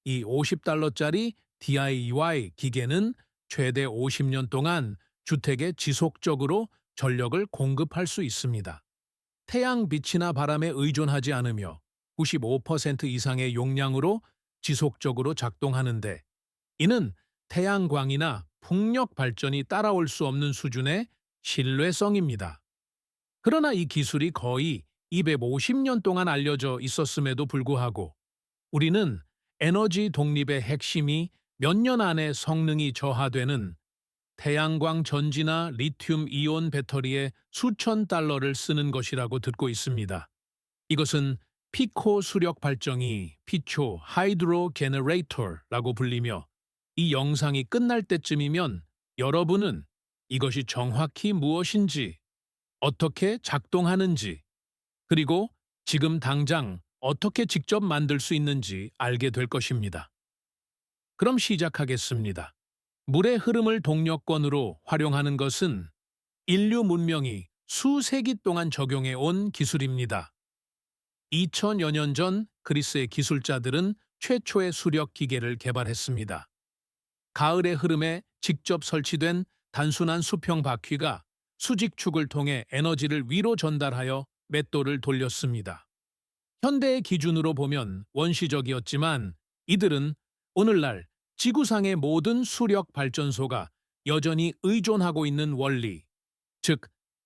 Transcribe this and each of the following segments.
이 $50짜리 DIY 기계는 최대 50년 동안 주택에 지속적으로 전력을 공급할 수 있습니다. 태양 빛이나 바람에 의존하지 않으며 95% 이상의 용량으로 지속적으로 작동하는데, 이는 태양광이나 풍력 발전이 따라올 수 없는 수준의 신뢰성입니다. 그러나 이 기술이 거의 250년 동안 알려져 있었음에도 불구하고 우리는 에너지 독립의 핵심이 몇 년 안에 성능이 저하되는 태양광 전지나 리튬 이온 배터리에 수천 달러를 쓰는 것이라고 듣고 있습니다. 이것은 피코 수력 발전기, 피초 하이드로 제너레이터라고 불리며, 이 영상이 끝날 때쯤이면 여러분은 이것이 정확히 무엇인지, 어떻게 작동하는지, 그리고 지금 당장 어떻게 직접 만들 수 있는지 알게 될 것입니다. 그럼 시작하겠습니다. 물의 흐름을 동력권으로 활용하는 것은 인류 문명이 수세기 동안 적용해 온 기술입니다. 2000여 년 전 그리스의 기술자들은 최초의 수력 기계를 개발했습니다. 가을의 흐름에 직접 설치된 단순한 수평 바퀴가 수직축을 통해 에너지를 위로 전달하여 맷돌을 돌렸습니다. 현대의 기준으로 보면 원시적이었지만, 이들은 오늘날 지구상의 모든 수력 발전소가 여전히 의존하고 있는 원리, 즉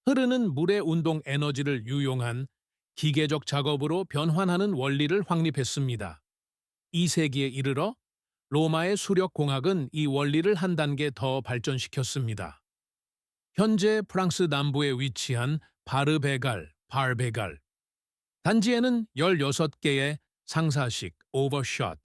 흐르는 물의 운동 에너지를 유용한 기계적 작업으로 변환하는 원리를 확립했습니다. 2세기에 이르러 로마의 수력공학은 이 원리를 한 단계 더 발전시켰습니다. 현재 프랑스 남부에 위치한 바르베갈, 단지에는 16개의 상사식 오버샷,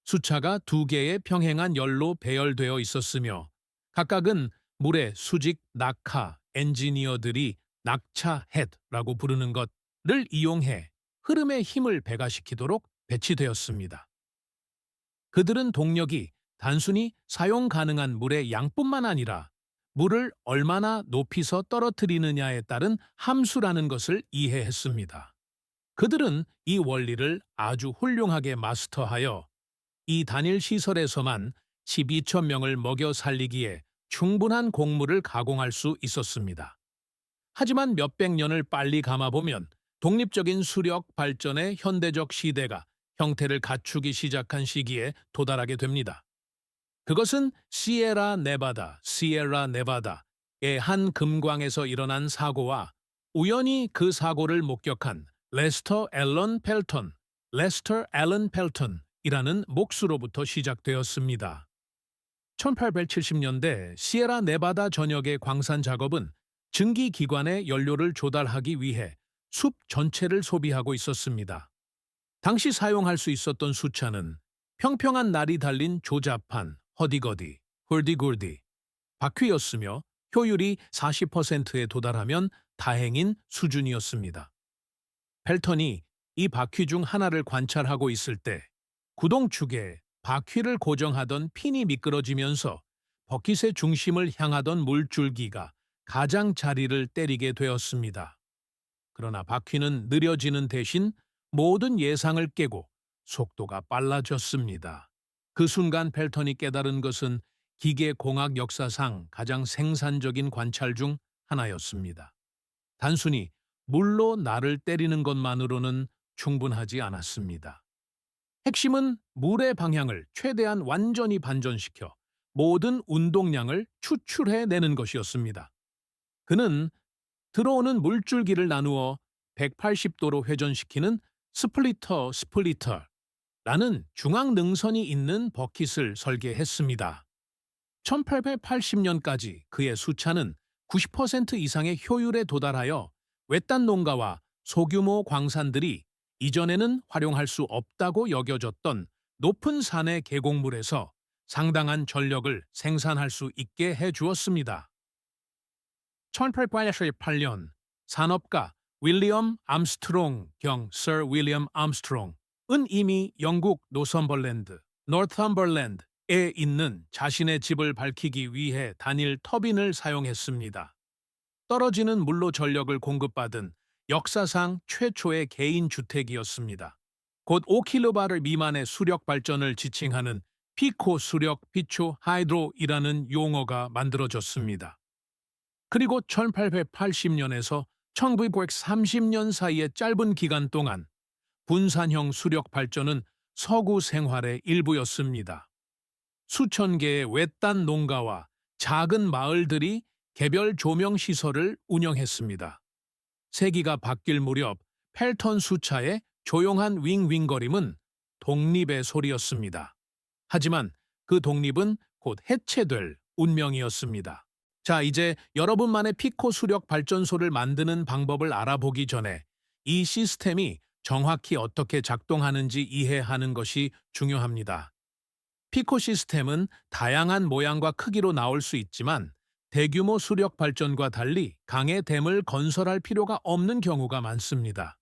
수차가 2개의 평행한 열로 배열되어 있었으며, 각각은 물의 수직 낙하 엔지니어들이 낙차 헤드라고 부르는 것을 이용해 흐름의 힘을 배가시키도록 배치되었습니다. 그들은 동력이 단순히 사용 가능한 물의 양뿐만 아니라 물을 얼마나 높이서 떨어뜨리느냐에 따른 함수라는 것을 이해했습니다. 그들은 이 원리를 아주 훌륭하게 마스터하여 이 단일 시설에서만 12,000명을 먹여 살리기에 충분한 곡물을 가공할 수 있었습니다. 하지만 몇백 년을 빨리 감아보면 독립적인 수력 발전의 현대적 시대가 형태를 갖추기 시작한 시기에 도달하게 됩니다. 그것은 시에라 네바다의 한 금광에서 일어난 사고와 우연히 그 사고를 목격한 레스터 앨런 펠턴이라는 목수로부터 시작되었습니다. 1870년대 시에라 네바다 전역의 광산 작업은 증기기관에 연료를 조달하기 위해 숲 전체를 소비하고 있었습니다. 당시 사용할 수 있었던 수차는 평평한 날이 달린 조잡한 허디거디, 홀디골디 바퀴였으며, 효율이 40%에 도달하면 다행인 수준이었습니다. 펠턴이 이 바퀴 중 하나를 관찰하고 있을 때 구동축에 바퀴를 고정하던 핀이 미끄러지면서 버킷의 중심을 향하던 물줄기가 가장자리를 때리게 되었습니다. 그러나 바퀴는 느려지는 대신 모든 예상을 깨고 속도가 빨라졌습니다. 그 순간 펠턴이 깨달은 것은 기계공학 역사상 가장 생산적인 관찰 중 하나였습니다. 단순히 물로 날을 때리는 것만으로는 충분하지 않았습니다. 핵심은 물의 방향을 최대한 완전히 반전시켜 모든 운동량을 추출해내는 것이었습니다. 그는 들어오는 물줄기를 나누어 180도로 회전시키는 스플리터라는 중앙 능선이 있는 버킷을 설계했습니다. 1880년까지 그의 수차는 90% 이상의 효율에 도달하여 외딴 농가와 소규모 광산들이 이전에는 활용할 수 없다고 여겨졌던 높은 산의 계곡물에서 상당한 전력을 생산할 수 있게 해주었습니다. 1888년 산업가 윌리엄 암스트롱 경 Sir 윌리엄 암스트롱은 이미 영국 노선벌랜드, 노र्थ엄벌랜드에 있는 자신의 집을 밝히기 위해 단일 터빈을 사용했습니다. 떨어지는 물로 전력을 공급받은 역사상 최초의 개인 주택이었습니다. 곧 5kbar 미만의 수력 발전을 지칭하는 피코 수력 피초 하이드로이라는 용어가 만들어졌습니다. 그리고 1880년에서 1930년 사이의 짧은 기간 동안 분산형 수력 발전은 서구 생활의 일부였습니다. 수천 개의 외딴 농가와 작은 마을들이 개별 조명 시설을 운영했습니다. 세기가 바뀔 무렵 펠턴 수차의 조용한 윙윙거림은 독립의 소리였습니다. 하지만 그 독립은 곧 해체될 운명이었습니다. 자, 이제 여러분만의 피코 수력 발전소를 만드는 방법을 알아보기 전에 이 시스템이 정확히 어떻게 작동하는지 이해하는 것이 중요합니다. 피코 시스템은 다양한 모양과 크기로 나올 수 있지만 대규모 수력 발전과 달리 강의 댐을 건설할 필요가 없는 경우가 많습니다.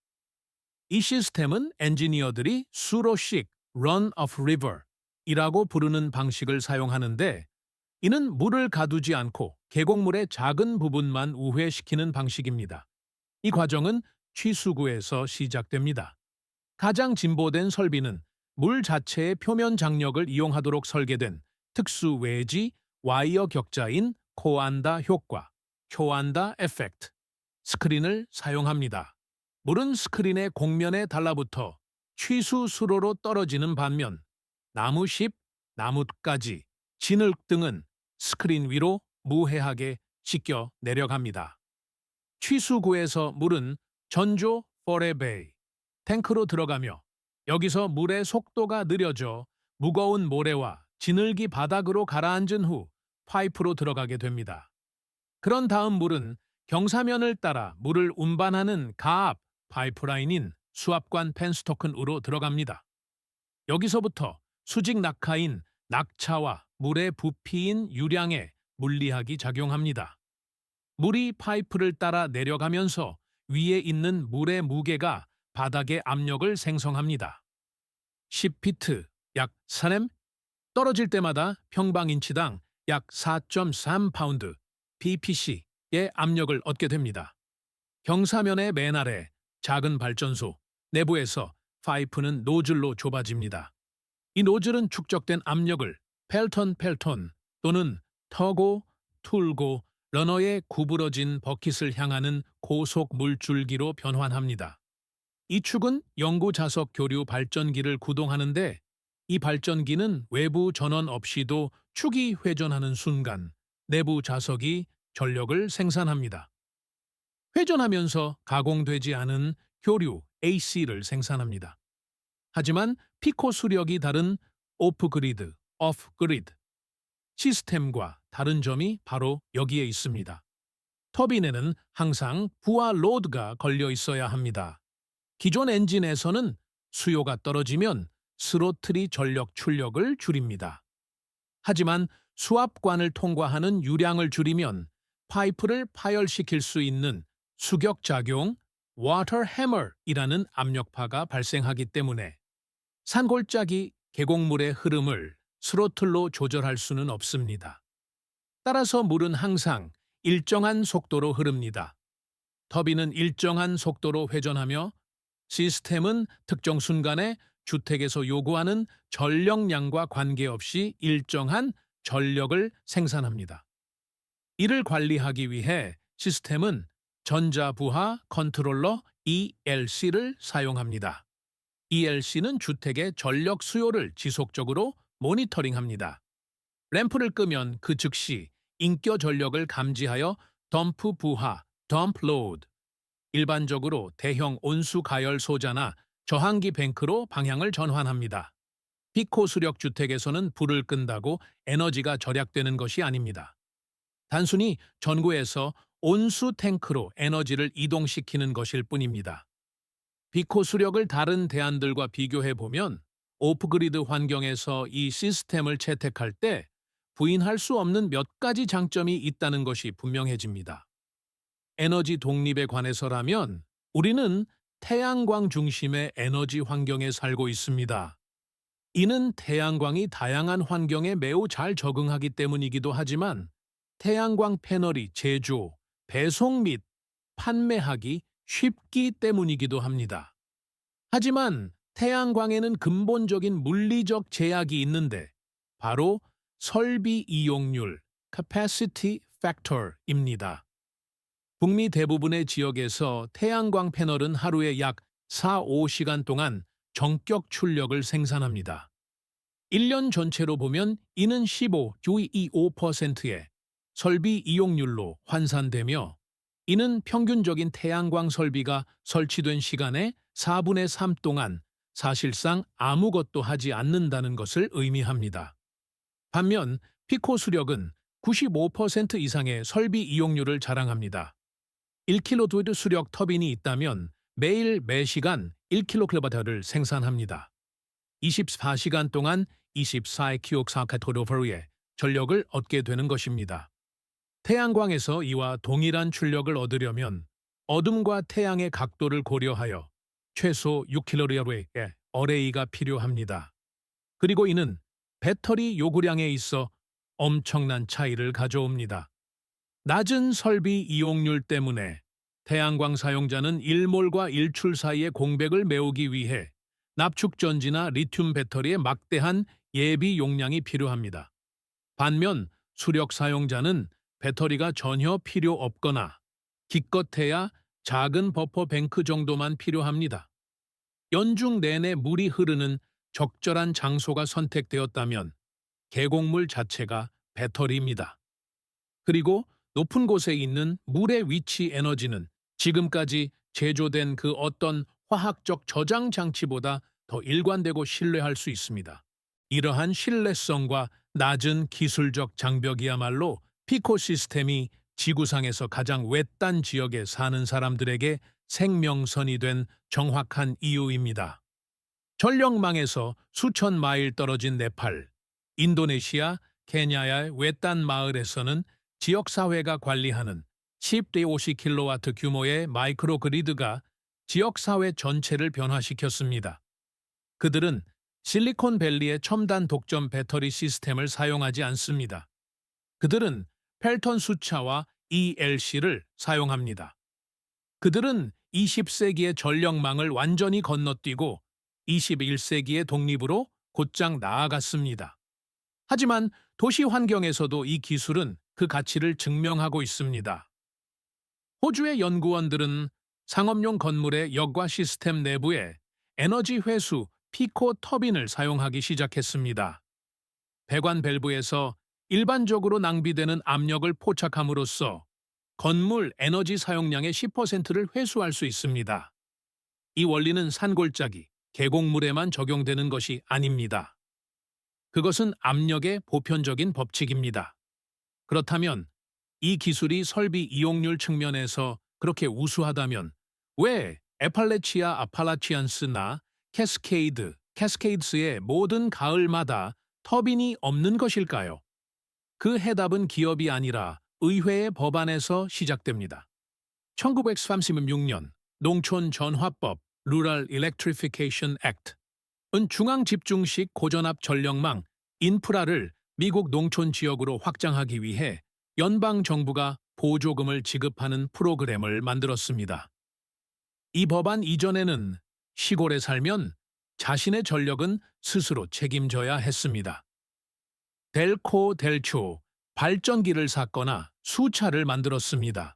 이 시스템은 엔지니어들이 수로식 run of river 이라고 부르는 방식을 사용하는데, 이는 물을 가두지 않고 계곡물의 작은 부분만 우회시키는 방식입니다. 이 과정은 취수구에서 시작됩니다. 가장 진보된 설비는 물 자체의 표면 장력을 이용하도록 설계된 특수 외지 와이어 격자인 코안다 효과, 코안다 에펙트 스크린을 사용합니다. 물은 스크린의 곡면에 달라붙어 취수 수로로 떨어지는 반면 나무십, 나뭇가지, 진흙 등은 스크린 위로 무해하게 씻겨 내려갑니다. 취수구에서 물은 전조 포레베이 탱크로 들어가며 여기서 물의 속도가 느려져 무거운 모래와 진흙이 바닥으로 가라앉은 후 파이프로 들어가게 됩니다. 그런 다음 물은 경사면을 따라 물을 운반하는 가압 파이프라인인 수압관 펜스토큰으로 들어갑니다. 여기서부터 수직 낙하인 낙차와 물의 부피인 유량에 물리학이 작용합니다. 물이 파이프를 따라 내려가면서 위에 있는 물의 무게가 바닥의 압력을 생성합니다. 10피트, 약 4m, 떨어질 때마다 평방인치당 약 4.3파운드, ppc의 압력을 얻게 됩니다. 경사면의 맨 아래 작은 발전소, 내부에서 파이프는 노즐로 좁아집니다. 이 노즐은 축적된 압력을 펠턴 또는 터고, 툴고, 러너의 구부러진 버킷을 향하는 고속 물줄기로 변환합니다. 이 축은 영구 자석 교류 발전기를 구동하는데, 이 발전기는 외부 전원 없이도 축이 회전하는 순간 내부 자석이 전력을 생산합니다. 회전하면서 가공되지 않은 교류 AC를 생산합니다. 하지만 피코 수력이 다른 오프그리드, 오프그리드 시스템과 다른 점이 바로 여기에 있습니다. 터빈에는 항상 부하 로드가 걸려 있어야 합니다. 기존 엔진에서는 수요가 떨어지면 스로틀이 전력 출력을 줄입니다. 하지만 수압관을 통과하는 유량을 줄이면 파이프를 파열시킬 수 있는 수격작용 워터 해머이라는 압력파가 발생하기 때문에 산골짜기 계곡물의 흐름을 스로틀로 조절할 수는 없습니다. 따라서 물은 항상 일정한 속도로 흐릅니다. 터빈은 일정한 속도로 회전하며 시스템은 특정 순간에 주택에서 요구하는 전력량과 관계없이 일정한 전력을 생산합니다. 이를 관리하기 위해 시스템은 전자부하 컨트롤러 ELC를 사용합니다. ELC는 주택의 전력 수요를 지속적으로 모니터링합니다. 램프를 끄면 그 즉시 인겨 전력을 감지하여 덤프 부하, 덤프 로드, 일반적으로 대형 온수 가열 소자나 저항기 뱅크로 방향을 전환합니다. 피코 수력 주택에서는 불을 끈다고 에너지가 절약되는 것이 아닙니다. 단순히 전구에서 온수 탱크로 에너지를 이동시키는 것일 뿐입니다. 피코 수력을 다른 대안들과 비교해 보면 오프그리드 환경에서 이 시스템을 채택할 때 부인할 수 없는 몇 가지 장점이 있다는 것이 분명해집니다. 에너지 독립에 관해서라면 우리는 태양광 중심의 에너지 환경에 살고 있습니다. 이는 태양광이 다양한 환경에 매우 잘 적응하기 때문이기도 하지만 태양광 패널이 제조, 배송 및 판매하기 쉽기 때문이기도 합니다. 하지만 태양광에는 근본적인 물리적 제약이 있는데 바로 설비 이용률 (capacity factor입니다). 북미 대부분의 지역에서 태양광 패널은 하루에 약 4-5시간 동안 정격 출력을 생산합니다. 1년 전체로 보면 이는 15%의 설비 이용률로 환산되며 이는 평균적인 태양광 설비가 설치된 시간의 4분의 3 동안 사실상 아무것도 하지 않는다는 것을 의미합니다. 반면 피코 수력은 95% 이상의 설비 이용률을 자랑합니다. 1kW 수력 터빈이 있다면 매일 매시간 1kW를 생산합니다. 24시간 동안 24kW의 전력을 얻게 되는 것입니다. 태양광에서 이와 동일한 출력을 얻으려면 어둠과 태양의 각도를 고려하여 최소 6kW의 어레이가 필요합니다. 그리고 이는 배터리 요구량에 있어 엄청난 차이를 가져옵니다. 낮은 설비 이용률 때문에 태양광 사용자는 일몰과 일출 사이의 공백을 메우기 위해 납축전지나 리튬 배터리의 막대한 예비 용량이 필요합니다. 반면 수력 사용자는 배터리가 전혀 필요 없거나 기껏해야 작은 버퍼 뱅크 정도만 필요합니다. 연중 내내 물이 흐르는 적절한 장소가 선택되었다면 계곡물 자체가 배터리입니다. 그리고 높은 곳에 있는 물의 위치 에너지는 지금까지 제조된 그 어떤 화학적 저장 장치보다 더 일관되고 신뢰할 수 있습니다. 이러한 신뢰성과 낮은 기술적 장벽이야말로 피코 시스템이 지구상에서 가장 외딴 지역에 사는 사람들에게 생명선이 된 정확한 이유입니다. 전력망에서 수천 마일 떨어진 네팔, 인도네시아, 케냐의 외딴 마을에서는 지역사회가 관리하는 10대 50kW 규모의 마이크로 그리드가 지역사회 전체를 변화시켰습니다. 그들은 실리콘밸리의 첨단 독점 배터리 시스템을 사용하지 않습니다. 그들은 펠턴 수차와 ELC를 사용합니다. 그들은 20세기의 전력망을 완전히 건너뛰고 21세기의 독립으로 곧장 나아갔습니다. 하지만 도시 환경에서도 이 기술은 그 가치를 증명하고 있습니다. 호주의 연구원들은 상업용 건물의 여과 시스템 내부에 에너지 회수 피코 터빈을 사용하기 시작했습니다. 배관 밸브에서 일반적으로 낭비되는 압력을 포착함으로써 건물 에너지 사용량의 10%를 회수할 수 있습니다. 이 원리는 산골짜기, 계곡물에만 적용되는 것이 아닙니다. 그것은 압력의 보편적인 법칙입니다. 그렇다면 이 기술이 설비 이용률 측면에서 그렇게 우수하다면 왜 아팔라치안스나 캐스케이드스의 모든 가을마다 터빈이 없는 것일까요? 그 해답은 기업이 아니라 의회의 법안에서 시작됩니다. 1936년 농촌 전화법 Rural Electrification Act은 중앙 집중식 고전압 전력망 인프라를 미국 농촌 지역으로 확장하기 위해 연방 정부가 보조금을 지급하는 프로그램을 만들었습니다. 이 법안 이전에는 시골에 살면 자신의 전력은 스스로 책임져야 했습니다. 델초 발전기를 샀거나 수차를 만들었습니다.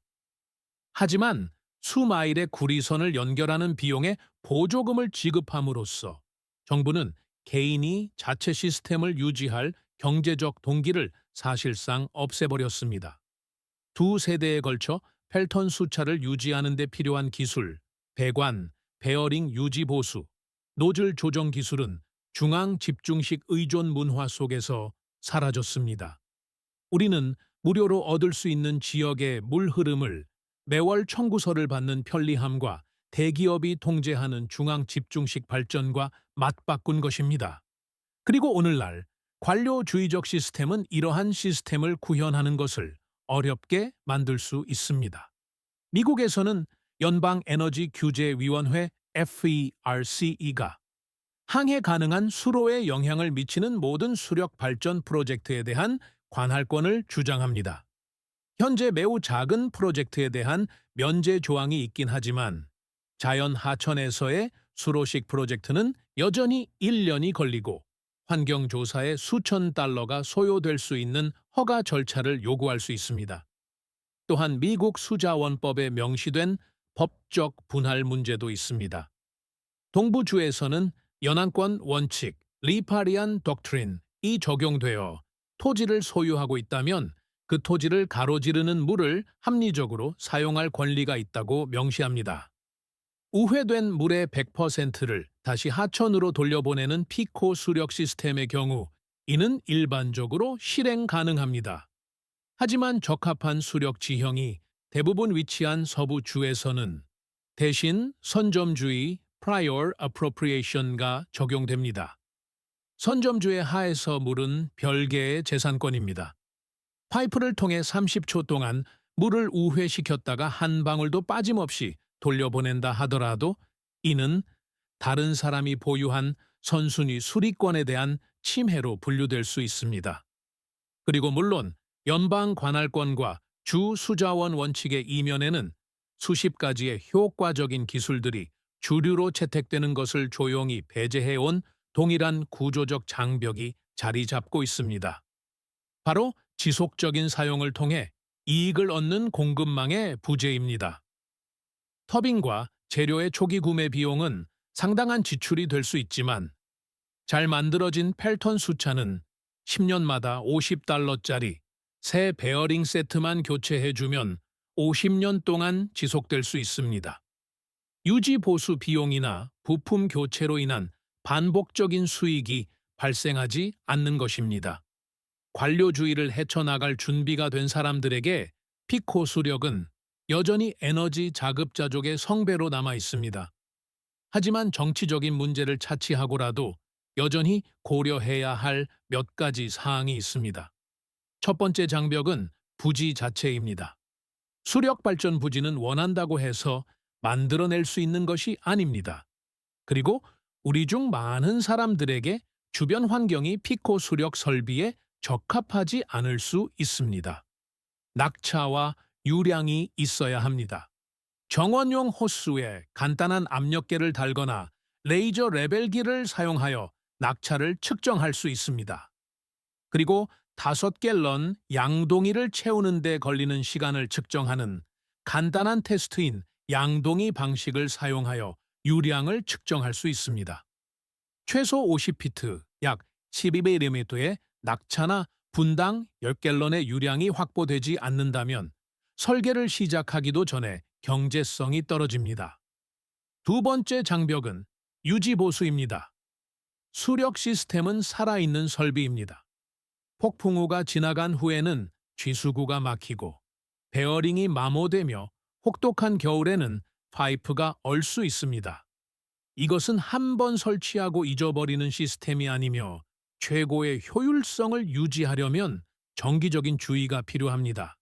하지만 수마일의 구리선을 연결하는 비용에 보조금을 지급함으로써 정부는 개인이 자체 시스템을 유지할 경제적 동기를 사실상 없애버렸습니다. 두 세대에 걸쳐 펠턴 수차를 유지하는 데 필요한 기술, 배관, 베어링 유지 보수, 노즐 조정 기술은 중앙 집중식 의존 문화 속에서 사라졌습니다. 우리는 무료로 얻을 수 있는 지역의 물 흐름을 매월 청구서를 받는 편리함과 대기업이 통제하는 중앙 집중식 발전과 맞바꾼 것입니다. 그리고 오늘날 관료주의적 시스템은 이러한 시스템을 구현하는 것을 어렵게 만들 수 있습니다. 미국에서는 연방에너지규제위원회 FERC가 항해 가능한 수로에 영향을 미치는 모든 수력 발전 프로젝트에 대한 관할권을 주장합니다. 현재 매우 작은 프로젝트에 대한 면제 조항이 있긴 하지만 자연 하천에서의 수로식 프로젝트는 여전히 1년이 걸리고 환경조사에 수천 달러가 소요될 수 있는 허가 절차를 요구할 수 있습니다. 또한 미국 수자원법에 명시된 법적 분할 문제도 있습니다. 동부주에서는 연안권 원칙, 리파리안 독트린이 적용되어 토지를 소유하고 있다면 그 토지를 가로지르는 물을 합리적으로 사용할 권리가 있다고 명시합니다. 우회된 물의 100%를 다시 하천으로 돌려보내는 피코 수력 시스템의 경우 이는 일반적으로 실행 가능합니다. 하지만 적합한 수력 지형이 대부분 위치한 서부주에서는 대신 선점주의 (prior appropriation가) 적용됩니다. 선점주의 하에서 물은 별개의 재산권입니다. 파이프를 통해 30초 동안 물을 우회시켰다가 한 방울도 빠짐없이 돌려보낸다 하더라도 이는 다른 사람이 보유한 선순위 수리권에 대한 침해로 분류될 수 있습니다. 그리고 물론 연방 관할권과 주 수자원 원칙의 이면에는 수십 가지의 효과적인 기술들이 주류로 채택되는 것을 조용히 배제해온 동일한 구조적 장벽이 자리 잡고 있습니다. 바로 지속적인 사용을 통해 이익을 얻는 공급망의 부재입니다. 터빈과 재료의 초기 구매 비용은 상당한 지출이 될 수 있지만 잘 만들어진 펠턴 수차는 10년마다 $50짜리 새 베어링 세트만 교체해주면 50년 동안 지속될 수 있습니다. 유지 보수 비용이나 부품 교체로 인한 반복적인 수익이 발생하지 않는 것입니다. 관료주의를 헤쳐나갈 준비가 된 사람들에게 피코 수력은 여전히 에너지 자급자족의 성배로 남아 있습니다. 하지만 정치적인 문제를 차치하고라도 여전히 고려해야 할 몇 가지 사항이 있습니다. 첫 번째 장벽은 부지 자체입니다. 수력 발전 부지는 원한다고 해서 만들어낼 수 있는 것이 아닙니다. 그리고 우리 중 많은 사람들에게 주변 환경이 피코 수력 설비에 적합하지 않을 수 있습니다. 낙차와 유량이 있어야 합니다. 정원용 호스에 간단한 압력계를 달거나 레이저 레벨기를 사용하여 낙차를 측정할 수 있습니다. 그리고 5갤런 양동이를 채우는 데 걸리는 시간을 측정하는 간단한 테스트인 양동이 방식을 사용하여 유량을 측정할 수 있습니다. 최소 50피트, 약 12mm의 낙차나 분당 10갤런의 유량이 확보되지 않는다면 설계를 시작하기도 전에 경제성이 떨어집니다. 두 번째 장벽은 유지보수입니다. 수력 시스템은 살아있는 설비입니다. 폭풍우가 지나간 후에는 쥐수구가 막히고 베어링이 마모되며 혹독한 겨울에는 파이프가 얼 수 있습니다. 이것은 한 번 설치하고 잊어버리는 시스템이 아니며 최고의 효율성을 유지하려면 정기적인 주의가 필요합니다.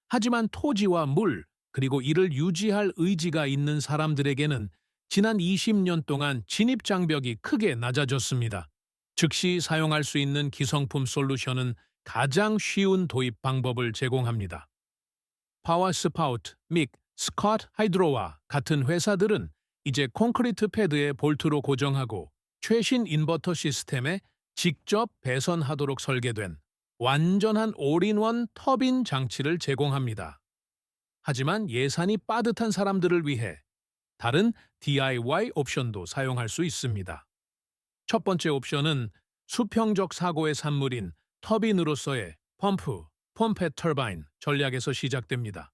하지만 토지와 물, 그리고 이를 유지할 의지가 있는 사람들에게는 지난 20년 동안 진입 장벽이 크게 낮아졌습니다. 즉시 사용할 수 있는 기성품 솔루션은 가장 쉬운 도입 방법을 제공합니다. 파워스파우트 및 스콧 하이드로와 같은 회사들은 이제 콘크리트 패드에 볼트로 고정하고 최신 인버터 시스템에 직접 배선하도록 설계된 완전한 올인원 터빈 장치를 제공합니다. 하지만 예산이 빠듯한 사람들을 위해 다른 DIY 옵션도 사용할 수 있습니다. 첫 번째 옵션은 수평적 사고의 산물인 터빈으로서의 펌펫 터바인 전략에서 시작됩니다.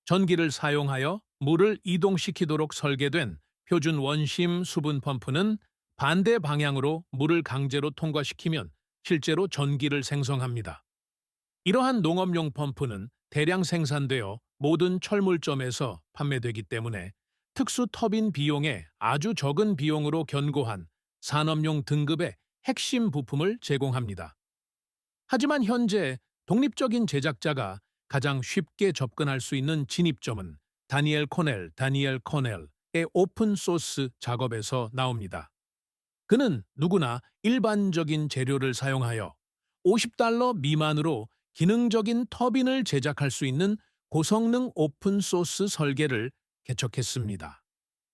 전기를 사용하여 물을 이동시키도록 설계된 표준 원심 수분 펌프는 반대 방향으로 물을 강제로 통과시키면 실제로 전기를 생성합니다. 이러한 농업용 펌프는 대량 생산되어 모든 철물점에서 판매되기 때문에 특수 터빈 비용에 아주 적은 비용으로 견고한 산업용 등급의 핵심 부품을 제공합니다. 하지만 현재 독립적인 제작자가 가장 쉽게 접근할 수 있는 진입점은 다니엘 코넬의 오픈소스 작업에서 나옵니다. 그는 누구나 일반적인 재료를 사용하여 $50 미만으로 기능적인 터빈을 제작할 수 있는 고성능 오픈소스 설계를 개척했습니다.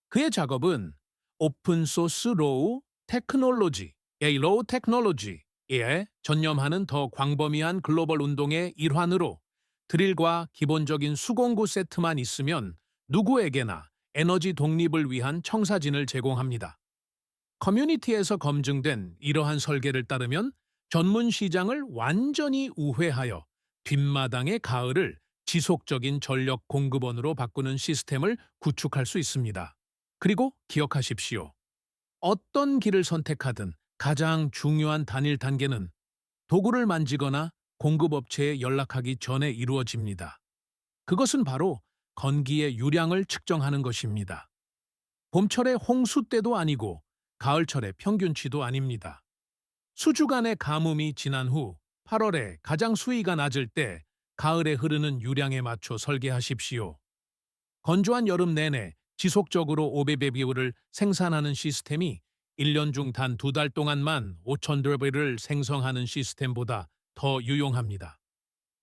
그의 작업은 오픈소스 로우 테크놀로지, 로우 테크놀로지에 전념하는 더 광범위한 글로벌 운동의 일환으로 드릴과 기본적인 수공구 세트만 있으면 누구에게나 에너지 독립을 위한 청사진을 제공합니다. 커뮤니티에서 검증된 이러한 설계를 따르면 전문 시장을 완전히 우회하여 뒷마당의 가을을 지속적인 전력 공급원으로 바꾸는 시스템을 구축할 수 있습니다. 그리고 기억하십시오. 어떤 길을 선택하든 가장 중요한 단일 단계는 도구를 만지거나 공급업체에 연락하기 전에 이루어집니다. 그것은 바로 건기의 유량을 측정하는 것입니다. 봄철의 홍수 때도 아니고 가을철의 평균치도 아닙니다. 수주간의 가뭄이 지난 후 8월에 가장 수위가 낮을 때 가을에 흐르는 유량에 맞춰 설계하십시오. 건조한 여름 내내 지속적으로 500배비율을 생산하는 시스템이 1년 중 단 2달 동안만 5,000배를 생성하는 시스템보다 더 유용합니다.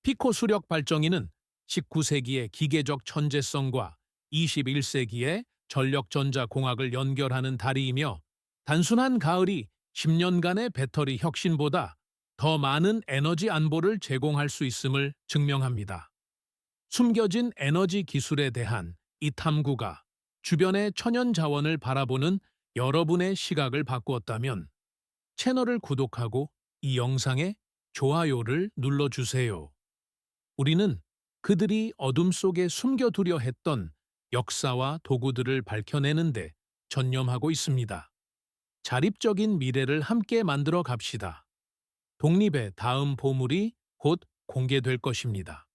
피코 수력 발전기는 19세기의 기계적 천재성과 21세기의 전력전자공학을 연결하는 다리이며 단순한 가을이 10년간의 배터리 혁신보다 더 많은 에너지 안보를 제공할 수 있음을 증명합니다. 숨겨진 에너지 기술에 대한 이 탐구가 주변의 천연 자원을 바라보는 여러분의 시각을 바꾸었다면 채널을 구독하고 이 영상에 좋아요를 눌러주세요. 우리는 그들이 어둠 속에 숨겨두려 했던 역사와 도구들을 밝혀내는데 전념하고 있습니다. 자립적인 미래를 함께 만들어 갑시다. 독립의 다음 보물이 곧 공개될 것입니다.